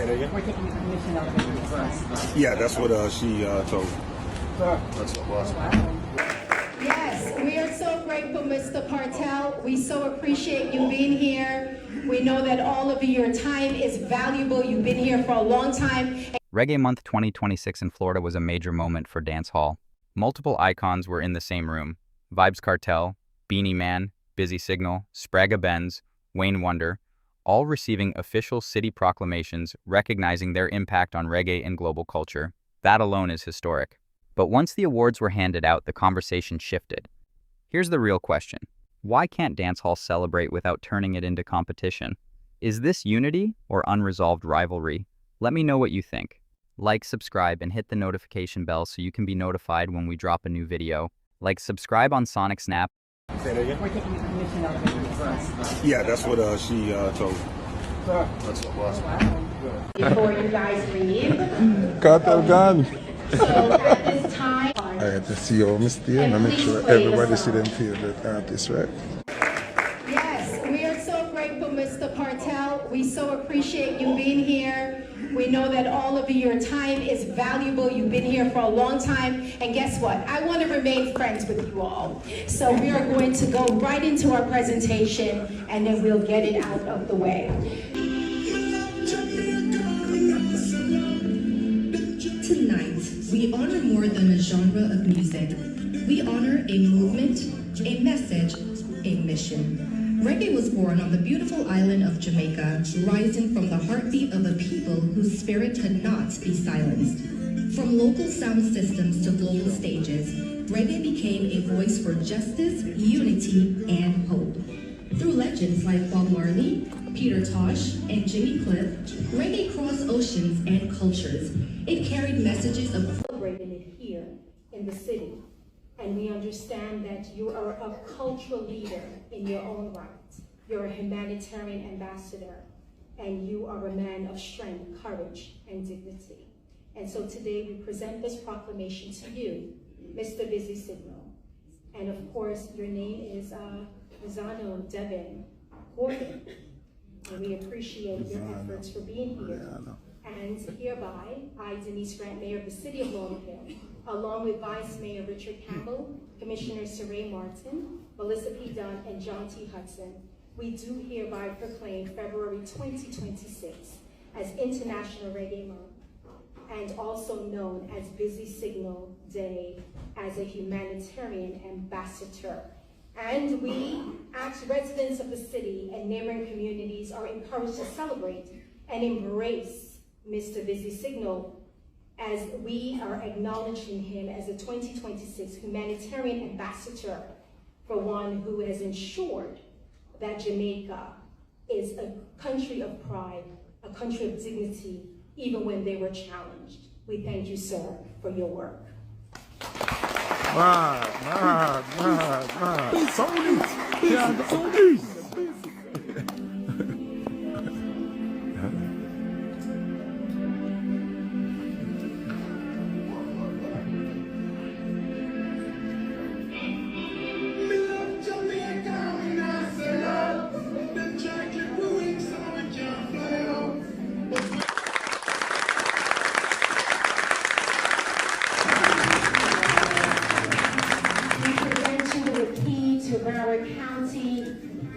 We're taking the permission of the Yeah, that's what she told me. That's what was. Yes, we are so grateful, Mr. Kartel. We so appreciate you being here. We know that all of your time is valuable. You've been here for a long time. Reggae Month 2026 in Florida was a major moment for dancehall. Multiple icons were in the same room. Vybz Kartel, Beenie Man, Busy Signal, Spragga Benz, Wayne Wonder, all receiving official city proclamations recognizing their impact on reggae and global culture. That alone is historic. But once the awards were handed out, the conversation shifted. Here's the real question. Why can't dancehall celebrate without turning it into competition? Is this unity or unresolved rivalry? Let me know what you think. Like, subscribe, and hit the notification bell so you can be notified when we drop a new video. Like, subscribe on Sonic Snap. We're taking the permission of the Yeah, that's what she told me. That's what was. Before you guys leave. Cartel gone. So at this time, I had to see how Misty and make sure everybody see them favorite artist, right? yes, we are so grateful, Mr. Kartel. We so appreciate you being here. We know that all of your time is valuable. You've been here for a long time. And guess what? I want to remain friends with you all. So we are going to go right into our presentation and then we'll get it out of the way. Tonight, we honor more than a genre of music. We honor a movement, a message, a mission. Reggae was born on the beautiful island of Jamaica, rising from the heartbeat of a people whose spirit could not be silenced. From local sound systems to global stages, reggae became a voice for justice, unity, and hope. Through legends like Bob Marley, Peter Tosh, and Jimmy Cliff, reggae crossed oceans and cultures. It carried messages of celebrating it here in the city. And we understand that you are a cultural leader in your own right. You're a humanitarian ambassador, and you are a man of strength, courage, and dignity. And so today we present this proclamation to you, Mr. Busy Signal. And of course, your name is Rizano Devin Gordon. And we appreciate your efforts for being here. And hereby, I, Denise Grant, Mayor of the City of Laurel Hill, along with Vice Mayor Richard Campbell, Commissioner Saray Martin, Melissa P. Dunn, and John T. Hudson, we do hereby proclaim February 2026 as International Reggae Month, and also known as Busy Signal Day, as a humanitarian ambassador. And we, as residents of the city and neighboring communities, are encouraged to celebrate and embrace Mr. Busy Signal, as we are acknowledging him as a 2026 humanitarian ambassador for one who has ensured that Jamaica is a country of pride, a country of dignity, even when they were challenged. We thank you, sir, for your work. Mad. Sound it. Yeah, sound it.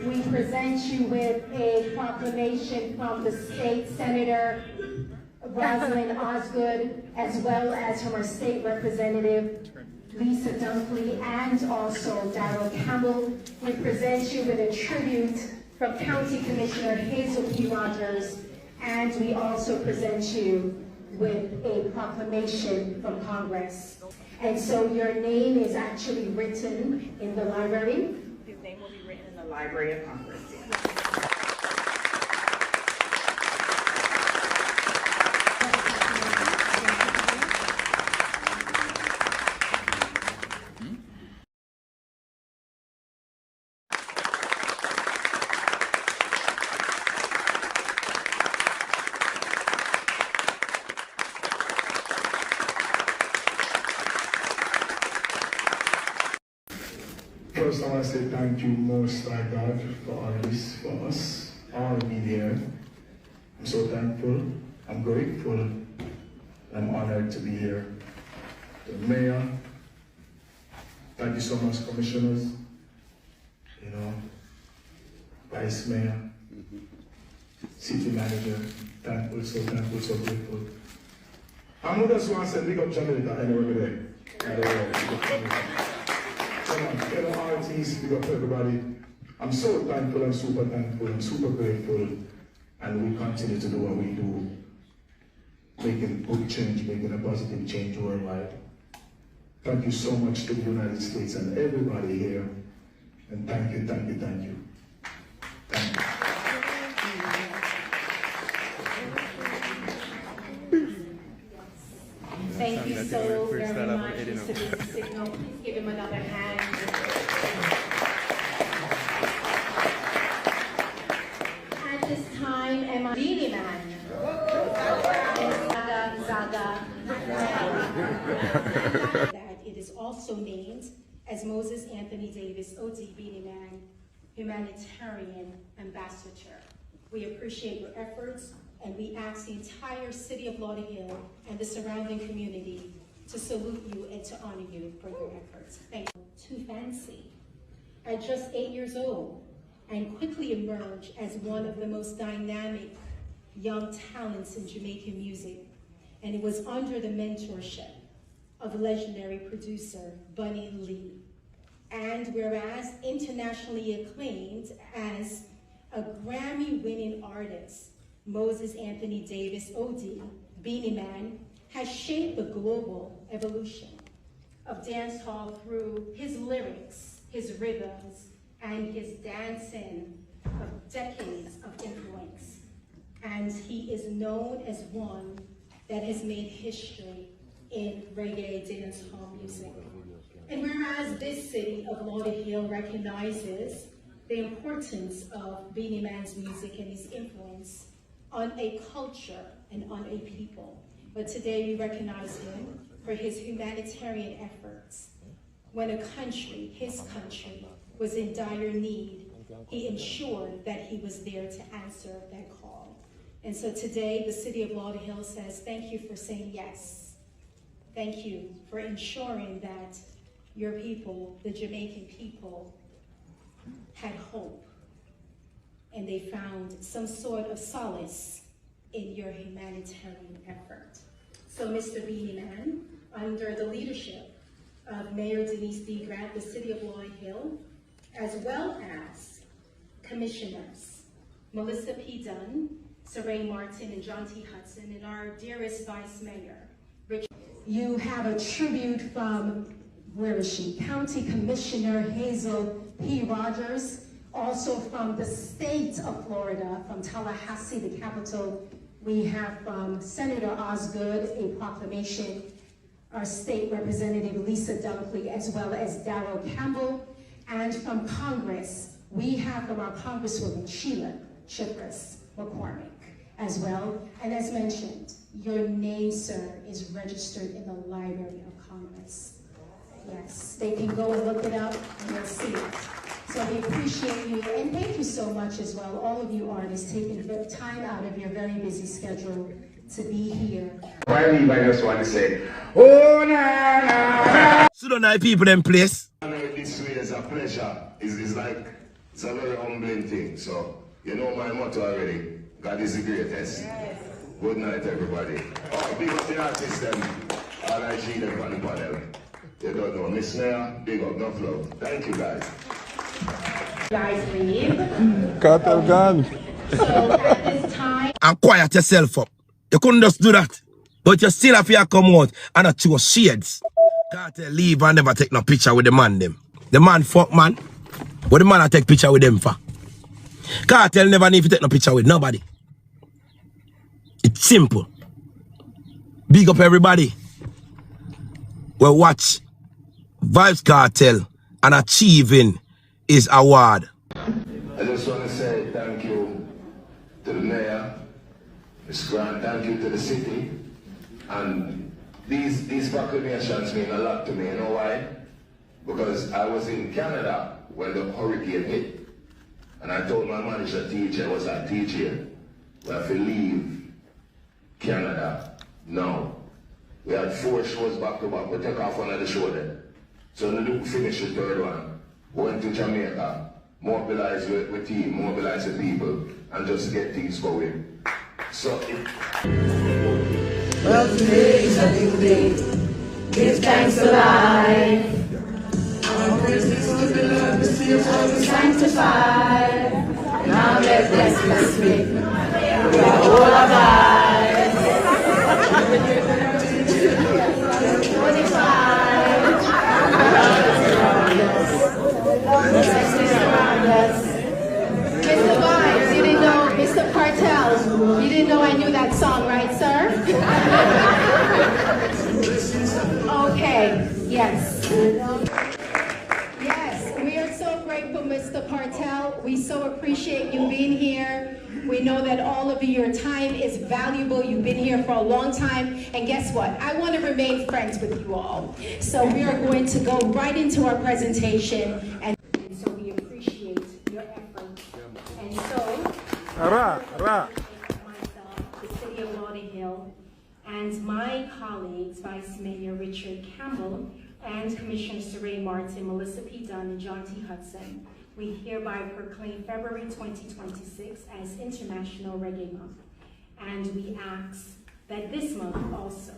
We present you with a proclamation from the state senator, Rosalind Osgood, as well as from our state representative, Lisa Dunkley, and also Darrell Campbell. We present you with a tribute from County Commissioner Hazel P. Rogers, and we also present you with a proclamation from Congress. And so your name is actually written in the library. His name will be written in the Library of Congress. First, I want to say thank you most High God for all this for us, all being here. I'm so thankful. I'm grateful. I'm honored to be here. The mayor, thank you so much, commissioners, you know, vice mayor, city manager, thankful, so grateful. I'm just want to say big up Jamaica anywhere today. Come on, fellow artists, big up everybody. I'm so thankful, I'm super thankful, I'm super grateful, and we continue to do what we do, making good change, making a positive change worldwide. Thank you so much to the United States and everybody here, and thank you. Thank you. Thank you so very much, Mr. Beenie Signal. Please give him another hand. At this time, Beenie Man. Zaga. That it is also named as Moses Anthony Davis, O.D. Beenie Man, Humanitarian Ambassador. We appreciate your efforts, and we ask the entire city of Lauderhill and the surrounding community to salute you and to honor you for your efforts. Thank you. Too Fancy. At just 8 years old, and quickly emerged as one of the most dynamic young talents in Jamaican music. And it was under the mentorship of legendary producer Bunny Lee. And whereas internationally acclaimed as a Grammy-winning artist, Moses Anthony Davis, O.D., Beenie Man, has shaped the global evolution of dancehall through his lyrics, his rhythms, and his dancing of decades of influence. And he is known as one that has made history in reggae dancehall music. And whereas this city of Lauderhill recognizes the importance of Beenie Man's music and his influence on a culture and on a people, but today we recognize him for his humanitarian efforts. When a country, his country, was in dire need, he ensured that he was there to answer that call. And so today, the city of Lauderhill says, thank you for saying yes. Thank you for ensuring that your people, the Jamaican people, had hope, and they found some sort of solace in your humanitarian effort. So Mr. Beenie Man, under the leadership of Mayor Denise D. Grant, the city of Lauderhill, as well as commissioners, Melissa P. Dunn, Saray Martin, and John T. Hudson, and our dearest Vice Mayor, Richard. You have a tribute from, where is she? County Commissioner Hazel P. Rogers, also from the state of Florida, from Tallahassee, the capital. We have from Senator Osgood a proclamation, our state representative Lisa Dunkley, as well as Darrell Campbell. And from Congress, we have from our Congresswoman Sheila Chipris McCormick as well. And as mentioned, your name, sir, is registered in the Library of Congress. Yes, they can go and look it up and they'll see it. So we appreciate you, and thank you so much as well, all of you artists, taking the time out of your very busy schedule to be here. Why leave, I just want to say, oh, nah. So don't know people in place. This way is a pleasure. It's like, it's a very humbling thing. So, you know my motto already. God is the greatest. Yes. Good night, everybody. Oh, big up the artists, them. All I see them on the panel. You don't know, Miss Mayor, big up, no love. Thank you, guys. Guys leave. Cartel gone. So at this time, And quiet yourself up. You couldn't just do that. But you still have to come out and not show shades. Cartel leave and never take no picture with the man them. The man fuck man. What the man I take picture with them for? Cartel never need to take no picture with nobody. It's simple. Big up everybody. Well, watch Vybz Kartel and achieving his award. I just want to say thank you to the mayor, Ms. Grant, thank you to the city. And these proclamations mean a lot to me, you know why? Because I was in Canada when the hurricane hit. And I told my manager, teacher, I was at teacher, we have to leave Canada. Now, we had 4 shows back to back. We take off one of the show then. So we finish the 3rd one. Went to Jamaica, mobilize with team, mobilize with people, and just get things going. So well, today is a new day. Give thanks to life. Our praises to the Lord, the seal of the sanctified. Now let blessings speak. We are all alive. 25. Blessings around us. Mr. Vybz, you didn't know, Mr. Kartel, you didn't know I knew that song, right, sir? Okay, yes. Yes, we are so grateful, Mr. Kartel. We so appreciate you being here. We know that all of your time is valuable. You've been here for a long time. And guess what? I want to remain friends with you all. So we are going to go right into our presentation. And so we appreciate your efforts. And so, myself, the City of Lauderdale, and my colleagues, Vice Mayor Richard Campbell, and Commissioners Saray Martin, Melissa P. Dunn, and John T. Hudson, we hereby proclaim February 2026 as International Reggae Month. And we ask that this month also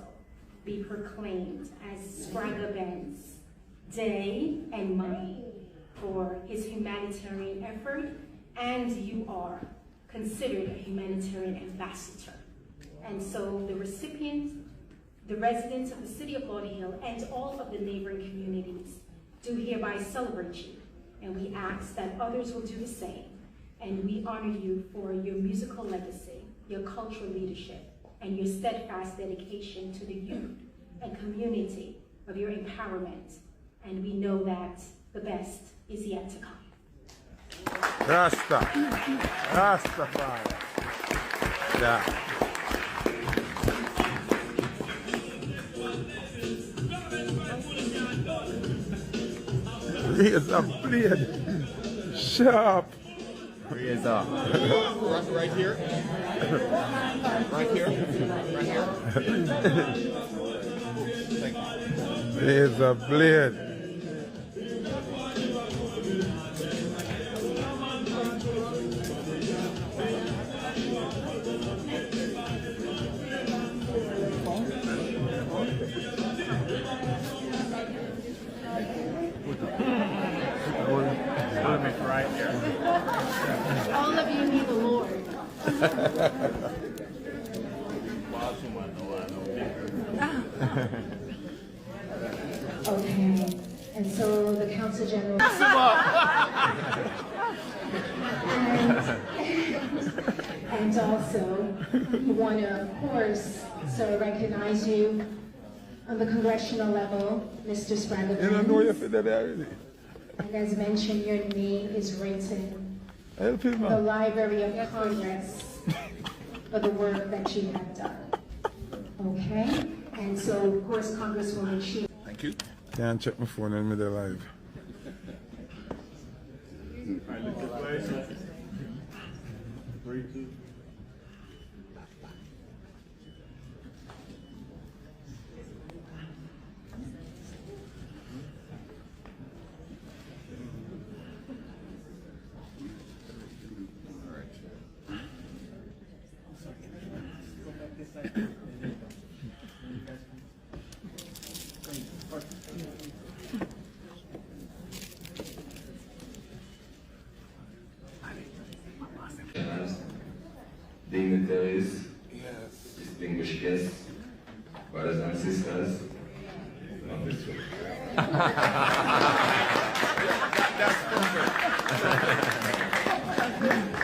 be proclaimed as Spragga Benz Day and Month for his humanitarian effort, and you are considered a humanitarian ambassador. And so the recipients, the residents of the City of Lauderdale, and all of the neighboring communities do hereby celebrate you. And we ask that others will do the same. And we honor you for your musical legacy, your cultural leadership, and your steadfast dedication to the youth and community of your empowerment. And we know that the best is yet to come. Rasta. Rastafari. Yeah. Razor blade. Sharp. Razor. Right here. Right here. Right here. Razor blade. Right here. All of you need the Lord. Okay, and so the Council General and also we want to, of course, so recognize you on the congressional level, Mr. Spragga Benz. You don't know your fidelity. And as mentioned, your name is written in the Library of Congress for the work that you have done. Okay? And so, of course, Congresswoman Sheila. Thank you. Can't check my phone in middle live. Dignitaries, distinguished guests, brothers and sisters, love this way. That's perfect.